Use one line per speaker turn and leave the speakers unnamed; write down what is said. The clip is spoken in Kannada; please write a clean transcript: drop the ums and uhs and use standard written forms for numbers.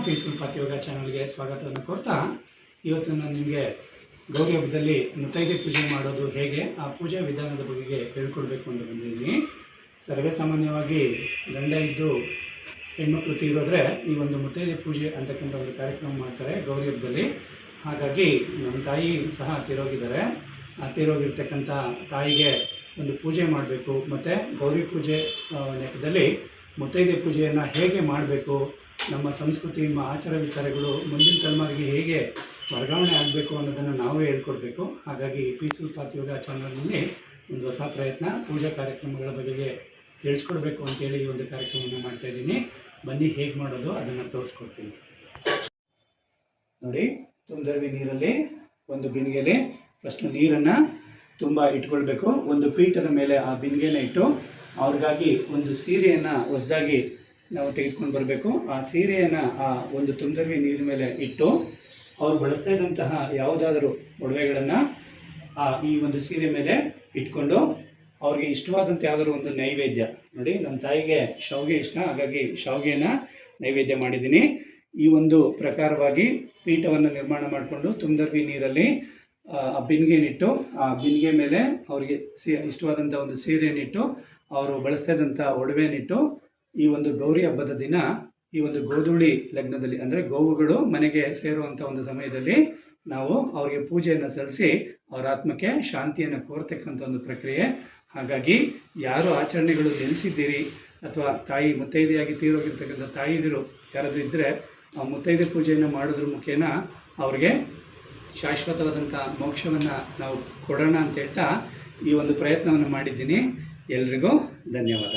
ಪೀಸ್ಫುಲ್ ಪಾತ್ ಯೋಗ ಚಾನಲ್ಗೆ ಸ್ವಾಗತವನ್ನು ಕೊಡ್ತಾ, ಇವತ್ತು ನಾನು ನಿಮಗೆ ಗೌರಿ ಹಬ್ಬದಲ್ಲಿ ಮುತ್ತೈದೆ ಪೂಜೆ ಮಾಡೋದು ಹೇಗೆ, ಆ ಪೂಜಾ ವಿಧಾನದ ಬಗ್ಗೆ ಹೇಳ್ಕೊಡ್ಬೇಕು ಅಂತ ಬಂದಿದ್ದೀನಿ. ಸರ್ವೇ ಸಾಮಾನ್ಯವಾಗಿ ಗಂಡ ಇದ್ದು ಹೆಣ್ಮಕ್ಳು ತೀರೋದ್ರೆ ಈ ಒಂದು ಮುತ್ತೈದೆ ಪೂಜೆ ಅಂತಕ್ಕಂಥ ಒಂದು ಕಾರ್ಯಕ್ರಮ ಮಾಡ್ತಾರೆ ಗೌರಿ ಹಬ್ಬದಲ್ಲಿ. ಹಾಗಾಗಿ ನಮ್ಮ ತಾಯಿ ಸಹ ತೀರೋಗಿದ್ದಾರೆ. ಆ ತೀರೋಗಿರ್ತಕ್ಕಂಥ ತಾಯಿಗೆ ಒಂದು ಪೂಜೆ ಮಾಡಬೇಕು, ಮತ್ತು ಗೌರಿ ಪೂಜೆ ಲೆಕ್ಕದಲ್ಲಿ ಮುತ್ತೈದೆ ಪೂಜೆಯನ್ನು ಹೇಗೆ ಮಾಡಬೇಕು, ನಮ್ಮ ಸಂಸ್ಕೃತಿ, ನಮ್ಮ ಆಚಾರ ವಿಚಾರಗಳು ಮುಂದಿನ ತಲೆಮಾರಿಗೆ ಹೇಗೆ ವರ್ಗಾವಣೆ ಆಗಬೇಕು ಅನ್ನೋದನ್ನು ನಾವೇ ಹೇಳ್ಕೊಡ್ಬೇಕು. ಹಾಗಾಗಿ ಪೀಸ್ಫುಲ್ ಪಾತ್ ಯೋಗ ಚಾನಲ್ನಲ್ಲಿ ಒಂದು ಹೊಸ ಪ್ರಯತ್ನ, ಪೂಜಾ ಕಾರ್ಯಕ್ರಮಗಳ ಬಗೆಗೆ ತಿಳಿಸ್ಕೊಡ್ಬೇಕು ಅಂತೇಳಿ ಈ ಒಂದು ಕಾರ್ಯಕ್ರಮವನ್ನು ಮಾಡ್ತಾಯಿದ್ದೀನಿ. ಬನ್ನಿ ಹೇಗೆ ಮಾಡೋದು ಅದನ್ನು ತೋರಿಸ್ಕೊಡ್ತೀನಿ. ನೋಡಿ, ತುಂದರ್ವಿ ನೀರಲ್ಲಿ ಒಂದು ಬಿಂದಿಗೆಯಲ್ಲಿ ಫಸ್ಟು ನೀರನ್ನು ತುಂಬ ಇಟ್ಕೊಳ್ಬೇಕು. ಒಂದು ಪೀಠದ ಮೇಲೆ ಆ ಬಿಂದಿಗೆನ ಇಟ್ಟು ಅವ್ರಿಗಾಗಿ ಒಂದು ಸೀರೆಯನ್ನು ಹೊಸದಾಗಿ ನಾವು ತೆಗೆದುಕೊಂಡು ಬರಬೇಕು. ಆ ಸೀರೆಯನ್ನು ಆ ಒಂದು ತುಂದರ್ವಿ ನೀರಿನ ಮೇಲೆ ಇಟ್ಟು ಅವ್ರು ಬಳಸ್ತಾ ಇದ್ದಂತಹ ಯಾವುದಾದರೂ ಒಡವೆಗಳನ್ನು ಈ ಒಂದು ಸೀರೆ ಮೇಲೆ ಇಟ್ಕೊಂಡು ಅವ್ರಿಗೆ ಇಷ್ಟವಾದಂಥ ಯಾವುದಾದ್ರು ಒಂದು ನೈವೇದ್ಯ, ನೋಡಿ ನಮ್ಮ ತಾಯಿಗೆ ಶಾವಿಗೆ ಇಷ್ಟ, ಹಾಗಾಗಿ ಶಾವಿಗೆನ ನೈವೇದ್ಯ ಮಾಡಿದ್ದೀನಿ. ಈ ಒಂದು ಪ್ರಕಾರವಾಗಿ ಪೀಠವನ್ನು ನಿರ್ಮಾಣ ಮಾಡಿಕೊಂಡು ತುಂದರ್ವಿ ನೀರಲ್ಲಿ ಆ ಬಿಂದಿಗೆನಿಟ್ಟು ಆ ಬಿಂದಿಗೆ ಮೇಲೆ ಅವರಿಗೆ ಇಷ್ಟವಾದಂಥ ಒಂದು ಸೀರೆಯನ್ನಿಟ್ಟು ಅವರು ಬಳಸ್ತಾ ಇದ್ದಂಥ ಒಡವೆನಿಟ್ಟು ಈ ಒಂದು ಗೌರಿ ಹಬ್ಬದ ದಿನ ಈ ಒಂದು ಗೋಧೂಳಿ ಲಗ್ನದಲ್ಲಿ, ಅಂದರೆ ಗೋವುಗಳು ಮನೆಗೆ ಸೇರುವಂಥ ಒಂದು ಸಮಯದಲ್ಲಿ ನಾವು ಅವರಿಗೆ ಪೂಜೆಯನ್ನು ಸಲ್ಲಿಸಿ ಅವರ ಆತ್ಮಕ್ಕೆ ಶಾಂತಿಯನ್ನು ಕೋರ್ತಕ್ಕಂಥ ಒಂದು ಪ್ರಕ್ರಿಯೆ. ಹಾಗಾಗಿ ಯಾರು ಆಚರಣೆಗಳು ನೆಲೆಸಿದ್ದೀರಿ ಅಥವಾ ತಾಯಿ ಮುತ್ತೈದೆಯಾಗಿ ತೀರೋಗಿರ್ತಕ್ಕಂಥ ತಾಯಿದಿರು ಯಾರಾದರೂ ಇದ್ದರೆ ಆ ಮುತ್ತೈದೆ ಪೂಜೆಯನ್ನು ಮಾಡೋದ್ರ ಮುಖೇನ ಅವ್ರಿಗೆ ಶಾಶ್ವತವಾದಂಥ ಮೋಕ್ಷವನ್ನು ನಾವು ಕೊಡೋಣ ಅಂತ ಹೇಳ್ತಾ ಈ ಒಂದು ಪ್ರಯತ್ನವನ್ನು ಮಾಡಿದ್ದೀನಿ. ಎಲ್ರಿಗೂ ಧನ್ಯವಾದ.